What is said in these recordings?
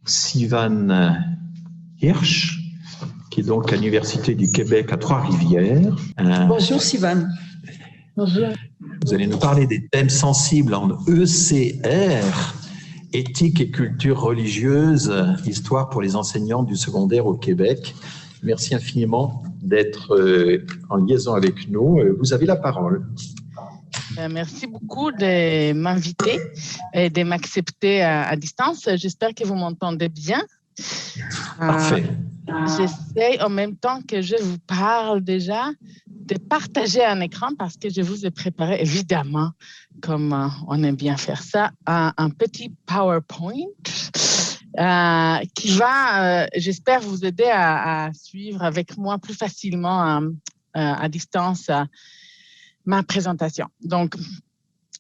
Sivan Hirsch, qui est donc à l'Université du Québec à Trois-Rivières. Bonjour Sivan. Bonjour. Vous allez nous parler des thèmes sensibles en ECR, éthique et culture religieuse, histoire pour les enseignants du secondaire au Québec. Merci infiniment d'être en liaison avec nous. Vous avez la parole. Merci beaucoup de m'inviter et de m'accepter à distance. J'espère que vous m'entendez bien. Parfait. J'essaie en même temps que je vous parle déjà de partager un écran parce que je vous ai préparé évidemment, comme on aime bien faire ça, un petit PowerPoint qui va, j'espère, vous aider à suivre avec moi plus facilement à distance ma présentation. Donc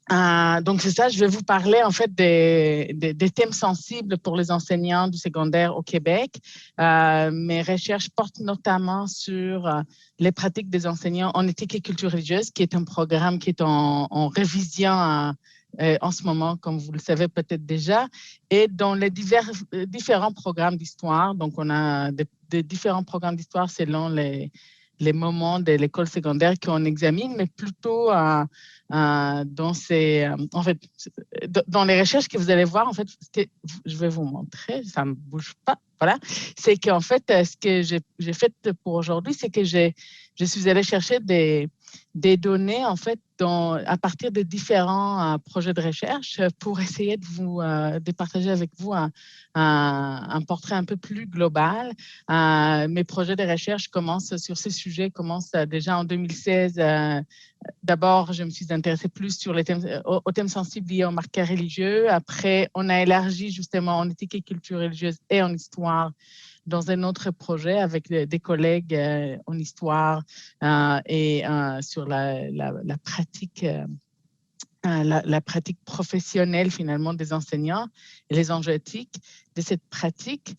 c'est ça, je vais vous parler en fait des thèmes sensibles pour les enseignants du secondaire au Québec. Mes recherches portent notamment sur les pratiques des enseignants en éthique et culture religieuse, qui est un programme qui est en révision en ce moment, comme vous le savez peut-être déjà, et dans les différents programmes d'histoire. Donc, on a des différents programmes d'histoire selon les moments de l'école secondaire qu'on examine, mais plutôt dans les recherches que vous allez voir, en fait, je vais vous montrer, ça ne bouge pas, voilà, c'est qu'en fait, ce que j'ai fait pour aujourd'hui, c'est que je suis allée chercher des données, en fait, à partir de différents projets de recherche pour essayer de partager avec vous un portrait un peu plus global. Mes projets de recherche commencent sur ces sujets, commencent déjà en 2016. D'abord, je me suis intéressée plus sur aux thèmes sensibles liés aux marqueurs religieux. Après, on a élargi justement en éthique et culture religieuse et en histoire dans un autre projet avec des collègues en histoire et sur la pratique. La pratique professionnelle finalement des enseignants et les enjeux éthiques de cette pratique.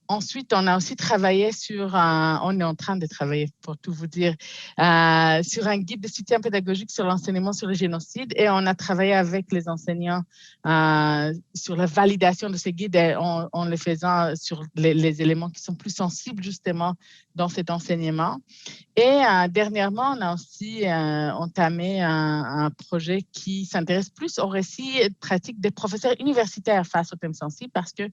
Ensuite, on a aussi travaillé on est en train de travailler, pour tout vous dire, sur un guide de soutien pédagogique sur l'enseignement sur le génocide, et on a travaillé avec les enseignants sur la validation de ces guides en les faisant sur les éléments qui sont plus sensibles justement dans cet enseignement. Et dernièrement, on a aussi entamé un projet qui s'intéresse plus au récit et pratique des professeurs universitaires face aux thèmes sensibles, parce que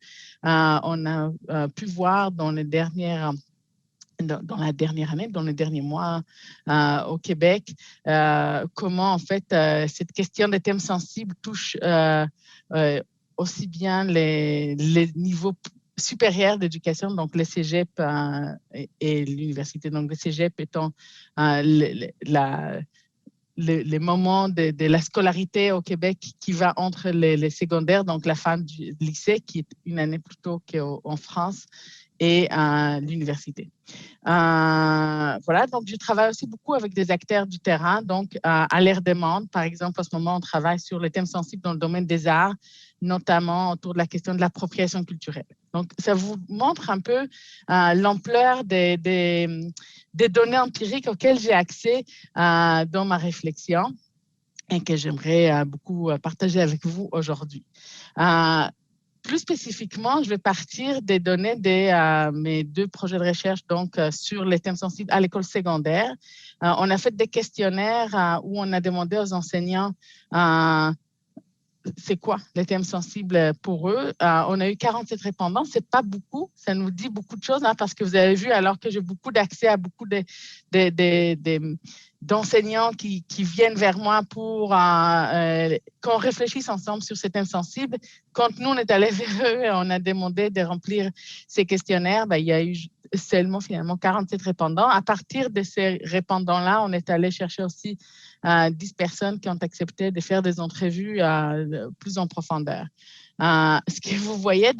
on a pu voir dans la dernière année, dans les derniers mois au Québec, comment en fait cette question des thèmes sensibles touche aussi bien les niveaux supérieurs d'éducation, donc les cégep et l'université. Donc, les cégep étant les moments de la scolarité au Québec qui va entre les secondaires, donc la fin du lycée, qui est une année plus tôt qu'en France, et l'université. Voilà, donc je travaille aussi beaucoup avec des acteurs du terrain, donc à leur demande. Par exemple, en ce moment, on travaille sur les thèmes sensibles dans le domaine des arts, notamment autour de la question de l'appropriation culturelle. Donc, ça vous montre un peu l'ampleur des données empiriques auxquelles j'ai accès dans ma réflexion et que j'aimerais beaucoup partager avec vous aujourd'hui. Plus spécifiquement, je vais partir des données de mes deux projets de recherche donc, sur les thèmes sensibles à l'école secondaire. On a fait des questionnaires où on a demandé aux enseignants c'est quoi les thèmes sensibles pour eux. On a eu 47 répondants, c'est pas beaucoup, ça nous dit beaucoup de choses, parce que vous avez vu, alors que j'ai beaucoup d'accès à beaucoup d'enseignants qui viennent vers moi pour qu'on réfléchisse ensemble sur ces thèmes sensibles. Quand nous, on est allés vers eux et on a demandé de remplir ces questionnaires, il y a eu seulement finalement 47 répondants. À partir de ces répondants-là, on est allé chercher aussi 10 personnes qui ont accepté de faire des entrevues plus en profondeur. Ce que vous voyez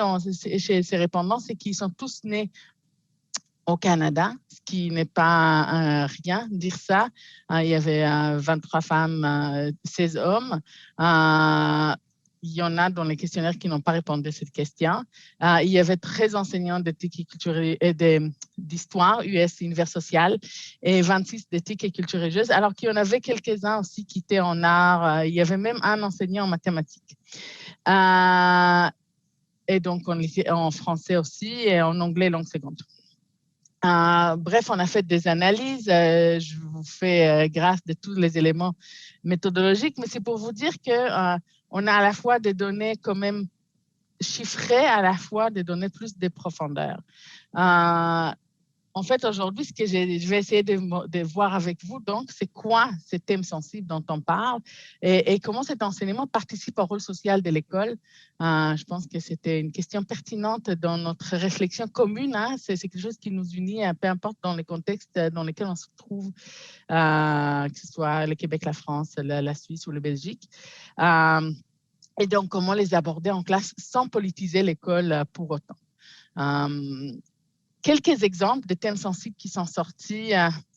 chez ces répondants, c'est qu'ils sont tous nés au Canada, ce qui n'est pas rien dire ça. Il y avait 23 femmes, 16 hommes. Il y en a dans les questionnaires qui n'ont pas répondu à cette question. Il y avait 13 enseignants d'éthique et culture et d'histoire, US, univers social, et 26 d'éthique et culture religieuse, alors qu'il y en avait quelques-uns aussi qui étaient en art. Il y avait même un enseignant en mathématiques. et donc en français aussi et en anglais langue seconde. Bref, on a fait des analyses. Je vous fais grâce de tous les éléments méthodologiques, mais c'est pour vous dire que on a à la fois des données quand même chiffrées, à la fois des données plus de profondeur. En fait, aujourd'hui, ce que je vais essayer de voir avec vous, donc, c'est quoi ces thèmes sensibles dont on parle et comment cet enseignement participe au rôle social de l'école. Je pense que c'était une question pertinente dans notre réflexion commune. C'est quelque chose qui nous unit, peu importe dans les contextes dans lesquels on se trouve, que ce soit le Québec, la France, la Suisse ou la Belgique. Et donc, comment les aborder en classe sans politiser l'école pour autant. Quelques exemples de thèmes sensibles qui sont sortis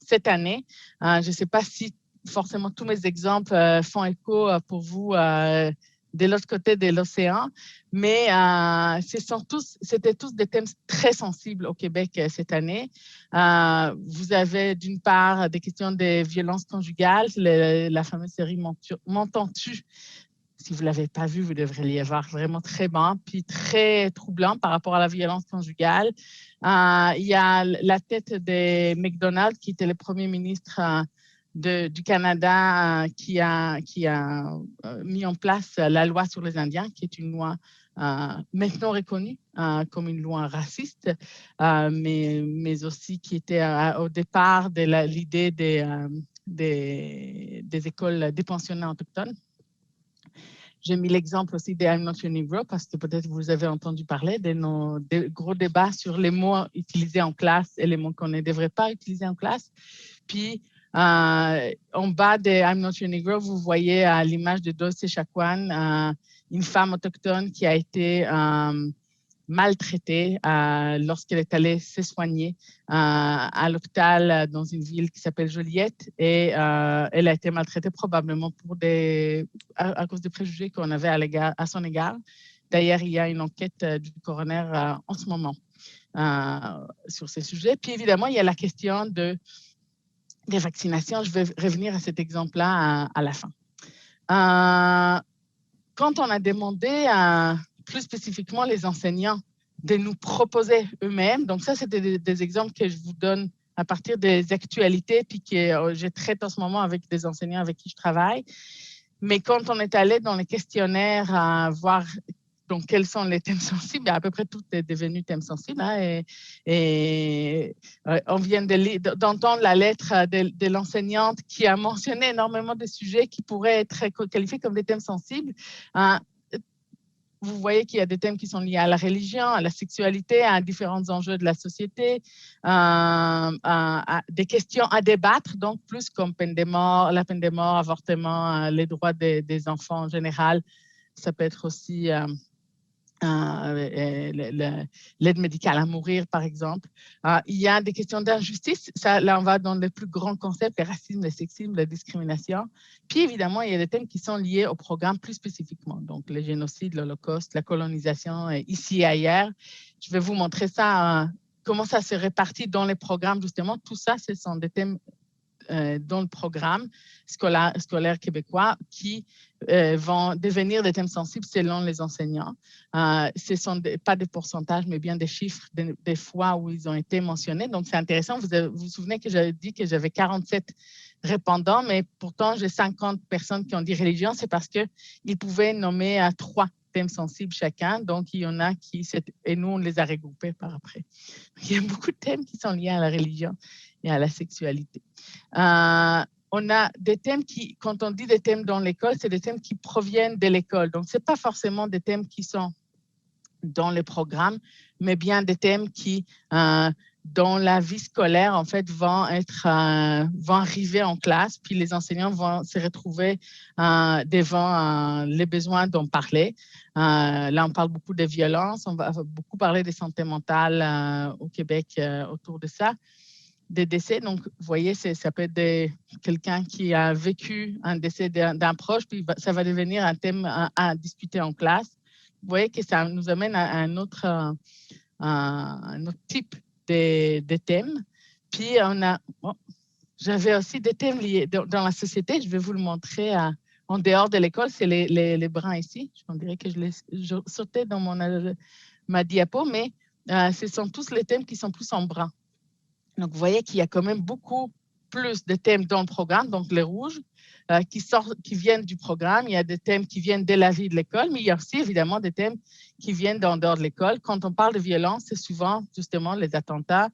cette année. Je ne sais pas si forcément tous mes exemples font écho pour vous de l'autre côté de l'océan, mais c'était tous des thèmes très sensibles au Québec cette année. Vous avez d'une part des questions de violences conjugales, la fameuse série M'entends-tu? Si vous ne l'avez pas vu, vous devrez l'y voir, vraiment très bon, puis très troublant par rapport à la violence conjugale. Il y a la tête de McDonald, qui était le premier ministre du Canada, qui a mis en place la loi sur les Indiens, qui est une loi maintenant reconnue comme une loi raciste, mais aussi qui était au départ de l'idée des écoles des pensionnats autochtones. J'ai mis l'exemple aussi des I'm Not Your Negro parce que peut-être vous avez entendu parler des gros débats sur les mots utilisés en classe et les mots qu'on ne devrait pas utiliser en classe. Puis, en bas des I'm Not Your Negro, vous voyez l'image de Dulce Chacuan, une femme autochtone qui a été maltraitée lorsqu'elle est allée se soigner à l'hôpital dans une ville qui s'appelle Joliette et elle a été maltraitée probablement à cause des préjugés qu'on avait à son égard. D'ailleurs, il y a une enquête du coroner en ce moment sur ces sujets. Puis évidemment, il y a la question des vaccinations. Je vais revenir à cet exemple-là à la fin. Quand on a demandé plus spécifiquement les enseignants de nous proposer eux-mêmes. Donc ça, c'était des exemples que je vous donne à partir des actualités puis que je traite en ce moment avec des enseignants avec qui je travaille. Mais quand on est allé dans les questionnaires à voir donc, quels sont les thèmes sensibles, à peu près tout est devenu thème sensible. Et on vient d'entendre la lettre de l'enseignante qui a mentionné énormément de sujets qui pourraient être qualifiés comme des thèmes sensibles. Vous voyez qu'il y a des thèmes qui sont liés à la religion, à la sexualité, à différents enjeux de la société, à des questions à débattre, donc plus comme la peine de mort, avortement, les droits des enfants en général. Ça peut être aussi l'aide médicale à mourir, par exemple. Il y a des questions d'injustice. Là, on va dans les plus grands concepts, le racisme, le sexisme, la discrimination. Puis, évidemment, il y a des thèmes qui sont liés au programme plus spécifiquement. Donc, le génocide, l'Holocauste, la colonisation, ici et ailleurs. Je vais vous montrer ça, comment ça se répartit dans les programmes, justement. Tout ça, ce sont des thèmes dans le programme scolaire québécois qui vont devenir des thèmes sensibles selon les enseignants. Ce ne sont pas des pourcentages, mais bien des chiffres des fois où ils ont été mentionnés. Donc, c'est intéressant. Vous vous souvenez que j'avais dit que j'avais 47 répondants, mais pourtant, j'ai 50 personnes qui ont dit religion. C'est parce qu'ils pouvaient nommer 3 thèmes sensibles chacun. Donc, il y en a et nous, on les a regroupés par après. Il y a beaucoup de thèmes qui sont liés à la religion et à la sexualité. On a des thèmes quand on dit des thèmes dans l'école, c'est des thèmes qui proviennent de l'école. Donc, ce n'est pas forcément des thèmes qui sont dans les programmes, mais bien des thèmes qui, dans la vie scolaire, en fait, vont arriver en classe, puis les enseignants vont se retrouver devant les besoins d'en parler. Là, on parle beaucoup de violence, on va beaucoup parler de santé mentale au Québec autour de ça. Des décès, donc vous voyez, ça peut être quelqu'un qui a vécu un décès d'un proche, puis ça va devenir un thème à discuter en classe. Vous voyez que ça nous amène à un autre type de thèmes. Puis j'avais aussi des thèmes liés dans la société, je vais vous le montrer en dehors de l'école, c'est les brins ici. On dirait que je sautais dans ma diapo, mais ce sont tous les thèmes qui sont plus en brun. Donc, vous voyez qu'il y a quand même beaucoup plus de thèmes dans le programme, donc les rouges, qui viennent du programme. Il y a des thèmes qui viennent de la vie de l'école, mais il y a aussi évidemment des thèmes qui viennent d'en dehors de l'école. Quand on parle de violence, c'est souvent justement les attentats,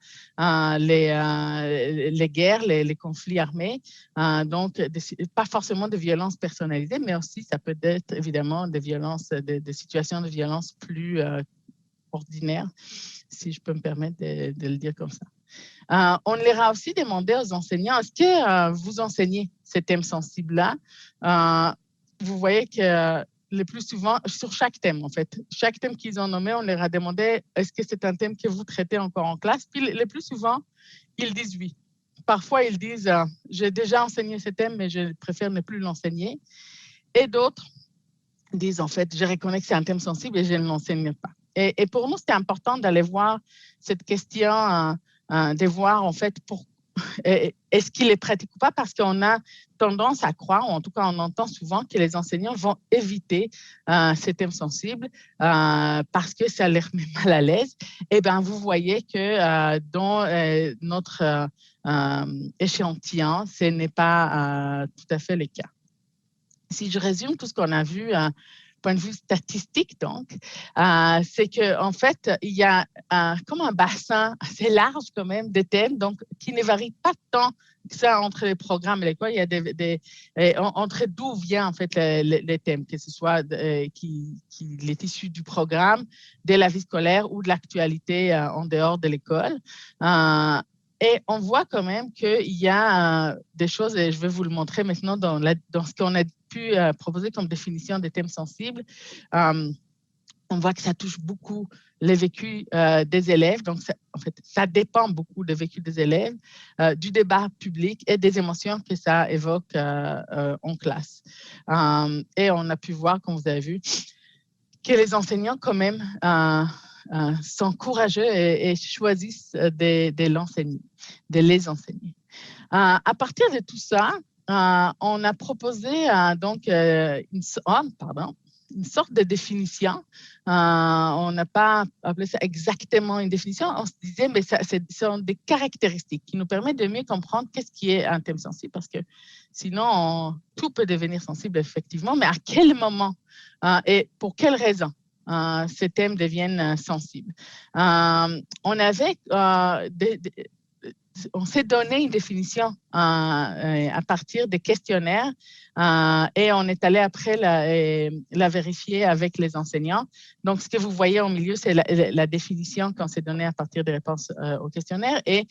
les guerres, les conflits armés. Donc, pas forcément de violences personnalisées, mais aussi ça peut être évidemment des violences, des situations de violence plus ordinaires, si je peux me permettre de le dire comme ça. On leur a aussi demandé aux enseignants, est-ce que vous enseignez ces thèmes sensibles-là? Vous voyez que le plus souvent, sur chaque thème en fait, chaque thème qu'ils ont nommé, on leur a demandé, est-ce que c'est un thème que vous traitez encore en classe? Puis le plus souvent, ils disent oui. Parfois, ils disent, j'ai déjà enseigné ce thème, mais je préfère ne plus l'enseigner. Et d'autres disent, en fait, je reconnais que c'est un thème sensible et je ne l'enseigne pas. Et pour nous, c'était important d'aller voir cette question, de voir en fait est-ce qu'il est pratique ou pas, parce qu'on a tendance à croire, ou en tout cas on entend souvent que les enseignants vont éviter ces thèmes sensibles parce que ça les remet mal à l'aise. Eh bien, vous voyez que dans notre échantillon, ce n'est pas tout à fait le cas. Si je résume tout ce qu'on a vu, point de vue statistique, donc, c'est qu'en fait, il y a comme un bassin assez large quand même de thèmes, donc, qui ne varie pas tant que ça entre les programmes et l'école. Il y a entre d'où vient en fait les thèmes, que ce soit qui est issu du programme, de la vie scolaire ou de l'actualité en dehors de l'école. Et on voit quand même qu'il y a des choses, et je vais vous le montrer maintenant dans ce qu'on a pu proposer comme définition des thèmes sensibles. On voit que ça touche beaucoup les vécus des élèves. Donc, en fait, ça dépend beaucoup des vécus des élèves, du débat public et des émotions que ça évoque en classe. Et on a pu voir, comme vous avez vu, que les enseignants quand même sont courageux et choisissent de l'enseigner, de les enseigner. À partir de tout ça, on a proposé donc une sorte de définition. On n'a pas appelé ça exactement une définition. On se disait, mais ce sont des caractéristiques qui nous permettent de mieux comprendre qu'est-ce qui est un thème sensible, parce que sinon, tout peut devenir sensible, effectivement, mais à quel moment et pour quelles raisons ces thèmes deviennent sensibles. On s'est donné une définition à partir des questionnaires et on est allé après la vérifier avec les enseignants. Donc, ce que vous voyez au milieu, c'est la définition qu'on s'est donnée à partir des réponses au questionnaire et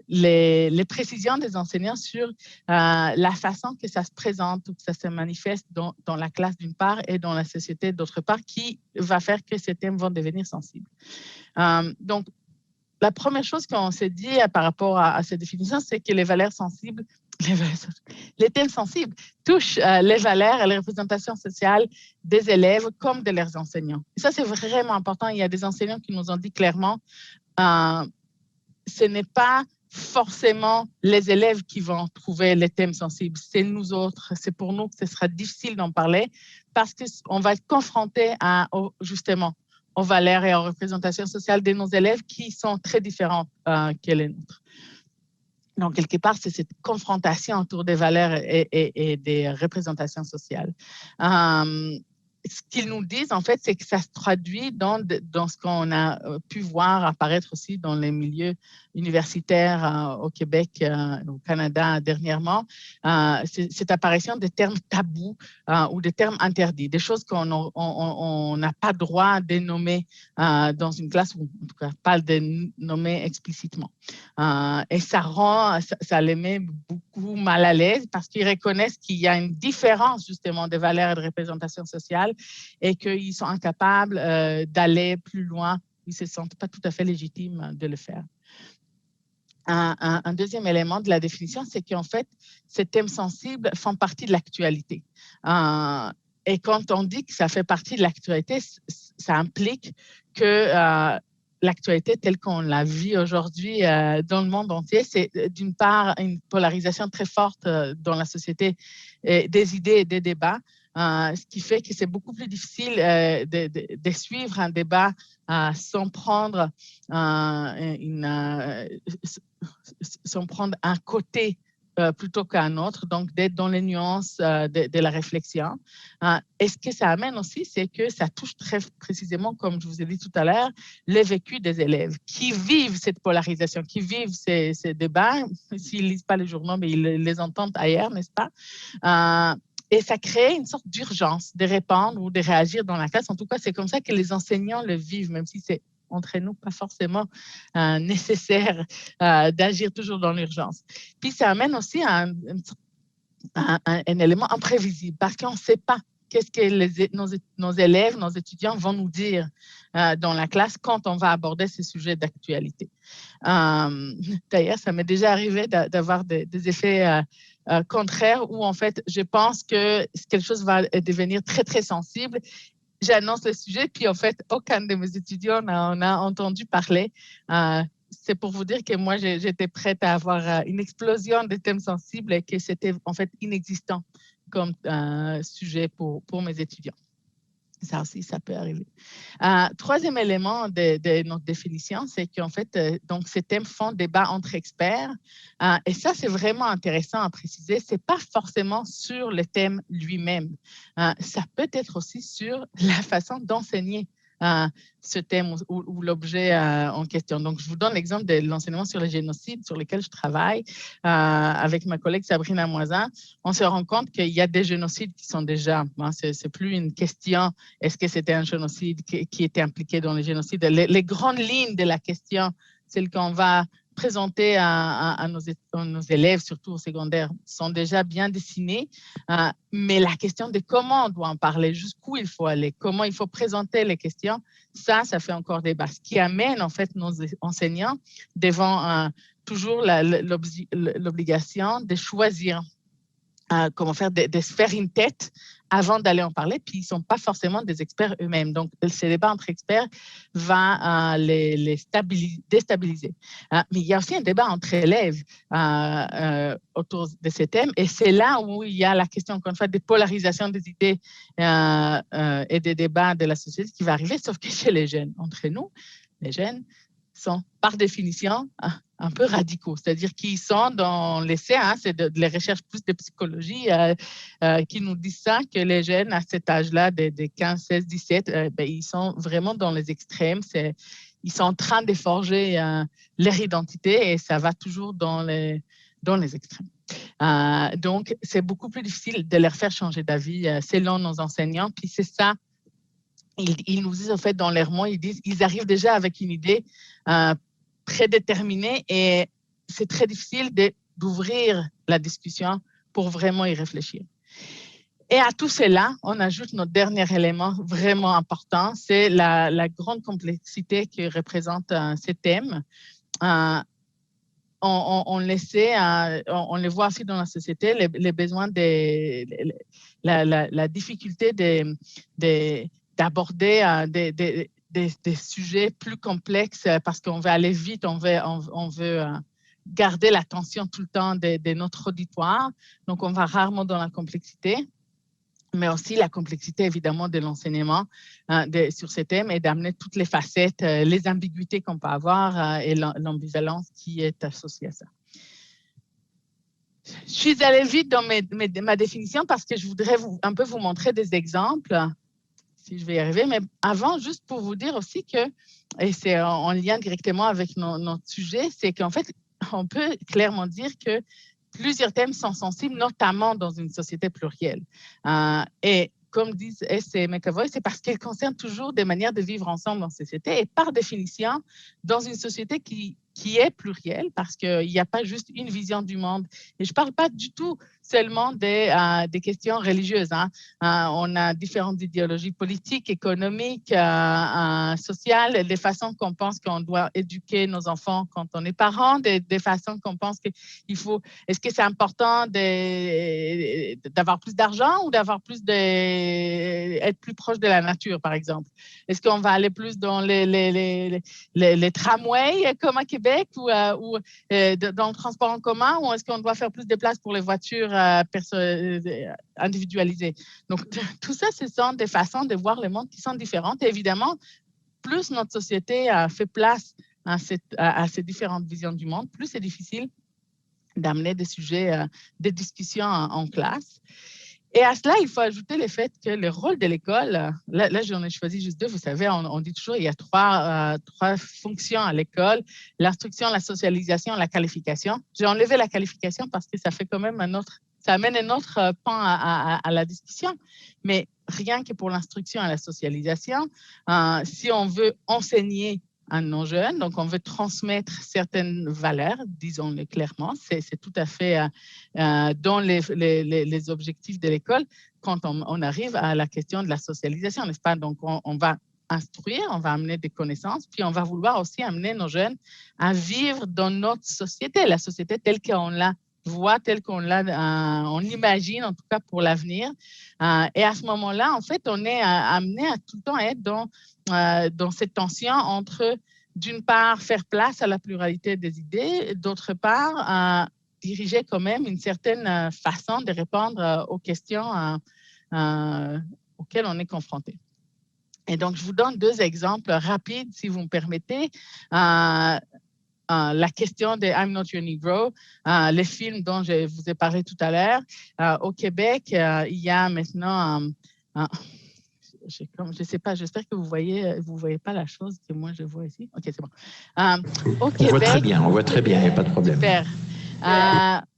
les précisions des enseignants sur la façon que ça se présente ou que ça se manifeste dans la classe d'une part et dans la société d'autre part, qui va faire que ces thèmes vont devenir sensibles. Donc, la première chose qu'on s'est dit par rapport à cette définition, c'est que les thèmes sensibles touchent les valeurs et les représentations sociales des élèves comme de leurs enseignants. Et ça, c'est vraiment important. Il y a des enseignants qui nous ont dit clairement, ce n'est pas forcément les élèves qui vont trouver les thèmes sensibles, c'est nous autres. C'est pour nous que ce sera difficile d'en parler parce qu'on va être confronté justement aux valeurs et aux représentations sociales de nos élèves qui sont très différentes que les nôtres. Donc, quelque part, c'est cette confrontation autour des valeurs et des représentations sociales. Ce qu'ils nous disent, en fait, c'est que ça se traduit dans ce qu'on a pu voir apparaître aussi dans les milieux universitaires au Québec, au Canada dernièrement, cette apparition de termes tabous ou de termes interdits, des choses qu'on n'a pas droit de nommer dans une classe, ou en tout cas pas de nommer explicitement. Et ça les met beaucoup mal à l'aise parce qu'ils reconnaissent qu'il y a une différence justement de valeurs et de représentation sociale et qu'ils sont incapables d'aller plus loin. Ils ne se sentent pas tout à fait légitimes de le faire. Un deuxième élément de la définition, c'est qu'en fait, ces thèmes sensibles font partie de l'actualité. Et quand on dit que ça fait partie de l'actualité, ça implique que l'actualité telle qu'on la vit aujourd'hui dans le monde entier, c'est d'une part une polarisation très forte dans la société des idées et des débats, ce qui fait que c'est beaucoup plus difficile de suivre un débat sans prendre un côté plutôt qu'un autre, donc d'être dans les nuances de la réflexion. Et ce que ça amène aussi, c'est que ça touche très précisément, comme je vous ai dit tout à l'heure, les vécus des élèves qui vivent cette polarisation, qui vivent ces débats. S'ils ne lisent pas les journaux, mais ils les entendent ailleurs, n'est-ce pas? Et ça crée une sorte d'urgence de répondre ou de réagir dans la classe. En tout cas, c'est comme ça que les enseignants le vivent, même si c'est entre nous pas forcément nécessaire d'agir toujours dans l'urgence. Puis ça amène aussi un élément imprévisible parce qu'on ne sait pas qu'est-ce que nos élèves, nos étudiants vont nous dire dans la classe quand on va aborder ces sujets d'actualité. D'ailleurs, ça m'est déjà arrivé d'avoir des effets contraires où en fait, je pense que quelque chose va devenir très, très sensible. J'annonce le sujet, puis en fait, aucun de mes étudiants n'en a entendu parler. C'est pour vous dire que moi, j'étais prête à avoir une explosion de thèmes sensibles et que c'était en fait inexistant comme sujet pour mes étudiants. Ça aussi, ça peut arriver. Troisième élément de notre définition, c'est qu'en fait, donc ces thèmes font débat entre experts. Et ça, c'est vraiment intéressant à préciser. Ce n'est pas forcément sur le thème lui-même. Ça peut être aussi sur la façon d'enseigner ce thème ou l'objet en question. Donc, je vous donne l'exemple de l'enseignement sur le génocide sur lequel je travaille avec ma collègue Sabrina Moisin. On se rend compte qu'il y a des génocides qui sont déjà, c'est plus une question, est-ce que c'était un génocide qui était impliqué dans les génocides? Les grandes lignes de la question, celles qu'on va présenter à nos élèves, surtout au secondaire, sont déjà bien dessinées. Mais la question de comment on doit en parler, jusqu'où il faut aller, comment il faut présenter les questions, ça fait encore débat. Ce qui amène en fait nos enseignants devant toujours l'obligation de choisir comment faire, de se faire une tête avant d'aller en parler, puis ils ne sont pas forcément des experts eux-mêmes. Donc, ce débat entre experts va les déstabiliser. Mais il y a aussi un débat entre élèves autour de ces thèmes, et c'est là où il y a la question, encore une fois, des polarisations des idées et des débats de la société qui va arriver, sauf que chez les jeunes, entre nous, les jeunes sont par définition un peu radicaux, c'est-à-dire qu'ils sont dans l'essai, c'est de les recherches plus de psychologie qui nous disent ça, que les jeunes à cet âge-là, de 15, 16, 17, ils sont vraiment dans les extrêmes, ils sont en train de forger leur identité et ça va toujours dans les extrêmes. Donc, c'est beaucoup plus difficile de leur faire changer d'avis selon nos enseignants, puis c'est ça. Ils nous disent, en fait, dans leur mot, ils arrivent déjà avec une idée prédéterminée et c'est très difficile d'ouvrir la discussion pour vraiment y réfléchir. Et à tout cela, on ajoute notre dernier élément vraiment important, c'est la grande complexité que représente ces thèmes. On les voit aussi dans la société, les besoins, la difficulté d'aborder des sujets plus complexes parce qu'on veut aller vite, on veut garder l'attention tout le temps de notre auditoire. Donc, on va rarement dans la complexité, mais aussi la complexité, évidemment, de l'enseignement sur ces thèmes et d'amener toutes les facettes, les ambiguïtés qu'on peut avoir et l'ambivalence qui est associée à ça. Je suis allée vite dans ma définition parce que je voudrais un peu vous montrer des exemples, si je vais y arriver. Mais avant, juste pour vous dire aussi que, et c'est en lien directement avec notre sujet, c'est qu'en fait, on peut clairement dire que plusieurs thèmes sont sensibles, notamment dans une société plurielle. Et comme disent S. et McAvoy, c'est parce qu'elles concernent toujours des manières de vivre ensemble en société. Et par définition, dans une société qui qui est pluriel parce qu'il n'y a pas juste une vision du monde. Et je ne parle pas du tout seulement des questions religieuses. On a différentes idéologies politiques, économiques, sociales, des façons qu'on pense qu'on doit éduquer nos enfants quand on est parent, des façons qu'on pense qu'il faut… Est-ce que c'est important d'avoir plus d'argent ou d'avoir être plus proche de la nature, par exemple? Est-ce qu'on va aller plus dans les tramways comme à Québec ou dans le transport en commun, ou est-ce qu'on doit faire plus de place pour les voitures individualisées? Donc, tout ça, ce sont des façons de voir le monde qui sont différentes. Et évidemment, plus notre société fait place à ces différentes visions du monde, plus c'est difficile d'amener des sujets de discussion en classe. Et à cela, il faut ajouter le fait que le rôle de l'école, là j'en ai choisi juste deux, vous savez, on dit toujours qu'il y a trois fonctions à l'école, l'instruction, la socialisation, la qualification. J'ai enlevé la qualification parce que ça fait quand même ça amène un autre pan à la discussion. Mais rien que pour l'instruction et la socialisation, si on veut enseigner à nos jeunes, donc on veut transmettre certaines valeurs, disons-le clairement, c'est tout à fait dans les objectifs de l'école quand on arrive à la question de la socialisation, n'est-ce pas? Donc on va instruire, on va amener des connaissances, puis on va vouloir aussi amener nos jeunes à vivre dans notre société, la société telle qu'on la voit, telle qu'on on imagine, en tout cas pour l'avenir. Et à ce moment-là, en fait, on est amené à tout le temps être dans cette tension entre, d'une part, faire place à la pluralité des idées, d'autre part, diriger quand même une certaine façon de répondre aux questions auxquelles on est confronté. Et donc, je vous donne deux exemples rapides, si vous me permettez. La question de I'm Not Your Negro, les films dont je vous ai parlé tout à l'heure. Au Québec, il y a maintenant… je ne sais pas, j'espère que vous voyez pas la chose que moi je vois ici. OK, c'est bon. Au Québec, on voit très bien, il n'y a pas de problème. Super.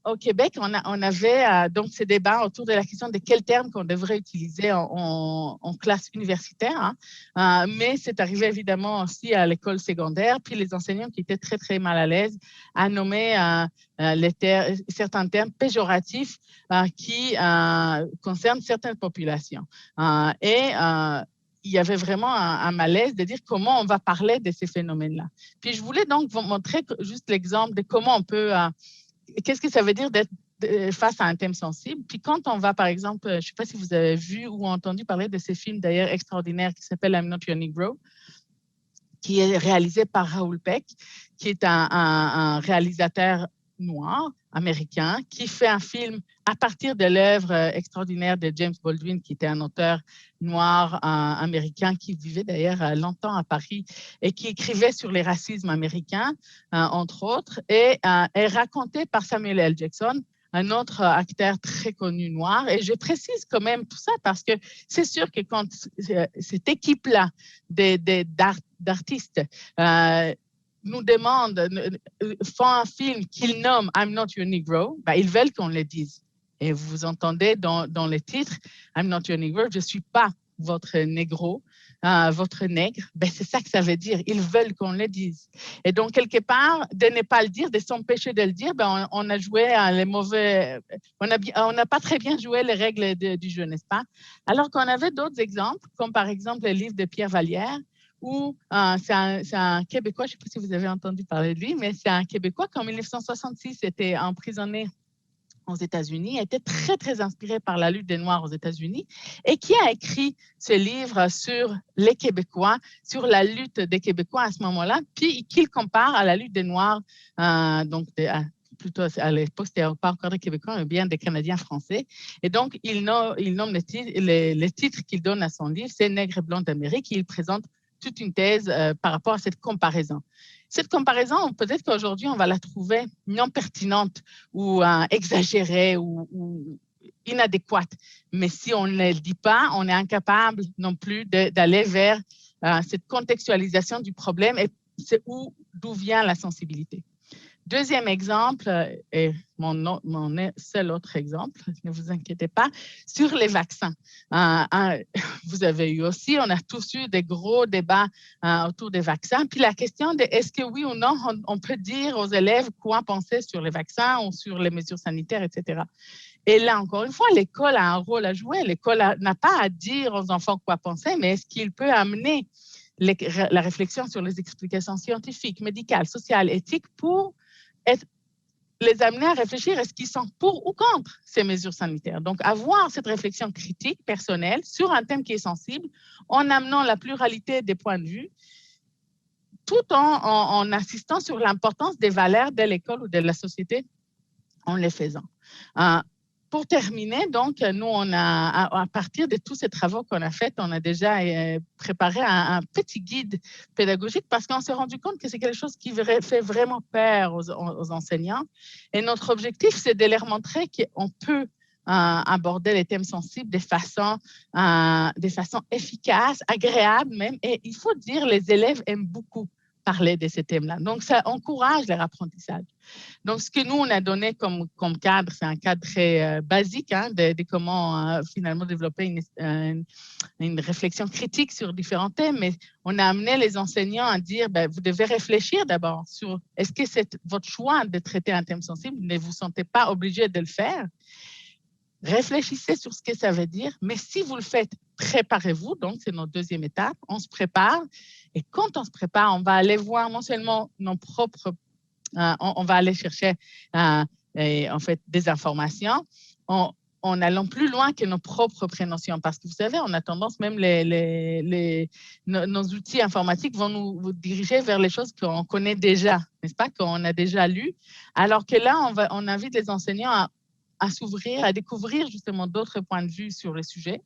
Au Québec, on avait donc ces débats autour de la question de quel terme qu'on devrait utiliser en classe universitaire. Mais c'est arrivé évidemment aussi à l'école secondaire, puis les enseignants qui étaient très, très mal à l'aise à nommer certains termes péjoratifs qui concernent certaines populations. Il y avait vraiment un malaise de dire comment on va parler de ces phénomènes-là. Puis je voulais donc vous montrer juste l'exemple de comment on peut… qu'est-ce que ça veut dire d'être face à un thème sensible. Puis quand on va, par exemple, je ne sais pas si vous avez vu ou entendu parler de ces films d'ailleurs extraordinaires qui s'appellent I'm Not Your Negro, qui est réalisé par Raoul Peck, qui est un réalisateur noir, américain, qui fait un film à partir de l'œuvre extraordinaire de James Baldwin, qui était un auteur noir américain qui vivait d'ailleurs longtemps à Paris et qui écrivait sur les racismes américains, entre autres, et est raconté par Samuel L. Jackson, un autre acteur très connu noir. Et je précise quand même tout ça parce que c'est sûr que quand cette équipe-là d'artistes nous demandent, font un film qu'ils nomment I'm Not Your Negro, ils veulent qu'on le dise. Et vous entendez dans les titres, I'm Not Your Negro, je ne suis pas votre négro, votre nègre, c'est ça que ça veut dire. Ils veulent qu'on le dise. Et donc, quelque part, de ne pas le dire, de s'empêcher de le dire, on a joué les mauvais… On n'a pas très bien joué les règles du jeu, n'est-ce pas? Alors qu'on avait d'autres exemples, comme par exemple le livre de Pierre Vallière, où c'est un Québécois, je ne sais pas si vous avez entendu parler de lui, mais c'est un Québécois qui en 1966 était emprisonné aux États-Unis, était très, très inspiré par la lutte des Noirs aux États-Unis et qui a écrit ce livre sur les Québécois, sur la lutte des Québécois à ce moment-là, puis qu'il compare à la lutte des Noirs, plutôt à l'époque, c'était pas encore des Québécois, mais bien des Canadiens français. Et donc, il nomme les titres qu'il donne à son livre, c'est Nègre et Blanc d'Amérique, et il présente toute une thèse par rapport à cette comparaison. Cette comparaison, peut-être qu'aujourd'hui, on va la trouver non pertinente ou exagérée ou inadéquate. Mais si on ne le dit pas, on est incapable non plus d'aller vers cette contextualisation du problème et c'est d'où vient la sensibilité. Deuxième exemple, et mon seul autre exemple, ne vous inquiétez pas, sur les vaccins. Vous avez eu aussi, on a tous eu des gros débats autour des vaccins. Puis la question de est-ce que oui ou non, on peut dire aux élèves quoi penser sur les vaccins ou sur les mesures sanitaires, etc. Et là, encore une fois, l'école a un rôle à jouer. L'école n'a pas à dire aux enfants quoi penser, mais est-ce qu'il peut amener la réflexion sur les explications scientifiques, médicales, sociales, éthiques pour les amener à réfléchir, est-ce qu'ils sont pour ou contre ces mesures sanitaires? Donc, avoir cette réflexion critique, personnelle, sur un thème qui est sensible, en amenant la pluralité des points de vue, tout en insistant sur l'importance des valeurs de l'école ou de la société en les faisant. Pour terminer, donc, nous, on a, à partir de tous ces travaux qu'on a faits, on a déjà préparé un petit guide pédagogique parce qu'on s'est rendu compte que c'est quelque chose qui fait vraiment peur aux enseignants. Et notre objectif, c'est de leur montrer qu'on peut aborder les thèmes sensibles de façon efficace, agréable même. Et il faut dire, les élèves aiment beaucoup parler de ces thèmes-là. Donc, ça encourage leur apprentissage. Donc, ce que nous, on a donné comme cadre, c'est un cadre très basique de comment finalement développer une réflexion critique sur différents thèmes, mais on a amené les enseignants à dire, vous devez réfléchir d'abord sur est-ce que c'est votre choix de traiter un thème sensible, ne vous sentez pas obligé de le faire. Réfléchissez sur ce que ça veut dire, mais si vous le faites, préparez-vous. Donc, c'est notre deuxième étape. On se prépare. Et quand on se prépare, on va aller voir non seulement nos propres, on va aller chercher en fait des informations en allant plus loin que nos propres prénotions. Parce que vous savez, on a tendance, même nos outils informatiques vont nous diriger vers les choses qu'on connaît déjà, n'est-ce pas, qu'on a déjà lues. Alors que là, on invite les enseignants à s'ouvrir, à découvrir justement d'autres points de vue sur le sujet.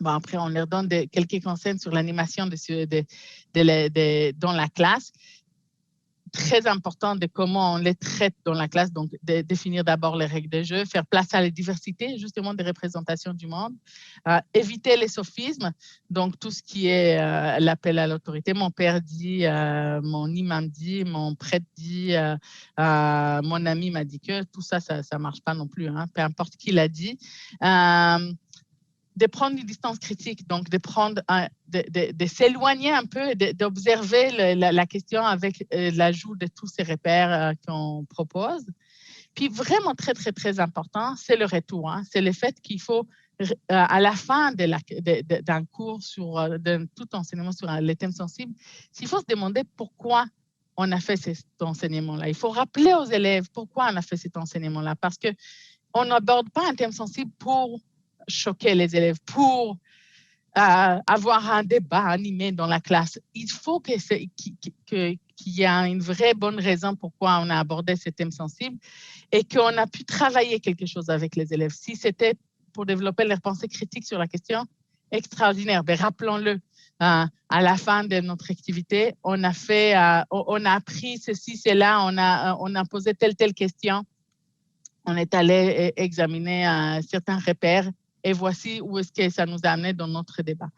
Bon, après, on leur donne quelques conseils sur l'animation dans la classe. Très important de comment on les traite dans la classe, donc de définir d'abord les règles de jeu, faire place à la diversité, justement, des représentations du monde, éviter les sophismes, donc tout ce qui est l'appel à l'autorité. Mon père dit, mon imam dit, mon prêtre dit, mon ami m'a dit que, tout ça, ça ne marche pas non plus, peu importe qui l'a dit. De prendre une distance critique, donc de s'éloigner un peu, d'observer la question avec l'ajout de tous ces repères qu'on propose. Puis vraiment très, très, très important, c'est le retour. C'est le fait qu'il faut, à la fin d'un cours de tout enseignement sur les thèmes sensibles, il faut se demander pourquoi on a fait cet enseignement-là. Il faut rappeler aux élèves pourquoi on a fait cet enseignement-là, parce qu'on n'aborde pas un thème sensible pour choquer les élèves, pour avoir un débat animé dans la classe. Il faut qu'il y ait une vraie bonne raison pourquoi on a abordé ce thème sensible et qu'on a pu travailler quelque chose avec les élèves. Si c'était pour développer leur pensée critique sur la question, extraordinaire. Mais rappelons-le, à la fin de notre activité, on a appris ceci, cela, on a posé telle question. On est allé examiner certains repères et voici où est-ce que ça nous a amené dans notre débat.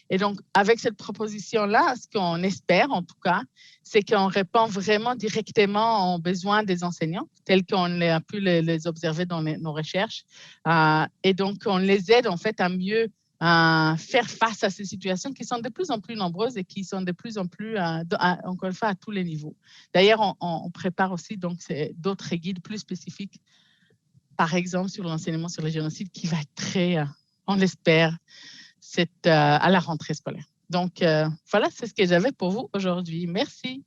Et donc, avec cette proposition-là, ce qu'on espère en tout cas, c'est qu'on répond vraiment directement aux besoins des enseignants, tels qu'on a pu les observer dans nos recherches. Et donc, on les aide en fait à mieux faire face à ces situations qui sont de plus en plus nombreuses et qui sont de plus en plus, encore une fois, à tous les niveaux. D'ailleurs, on prépare aussi donc d'autres guides plus spécifiques, par exemple, sur l'enseignement sur le génocide, qui va être très, on l'espère, à la rentrée scolaire. Donc, voilà, c'est ce que j'avais pour vous aujourd'hui. Merci.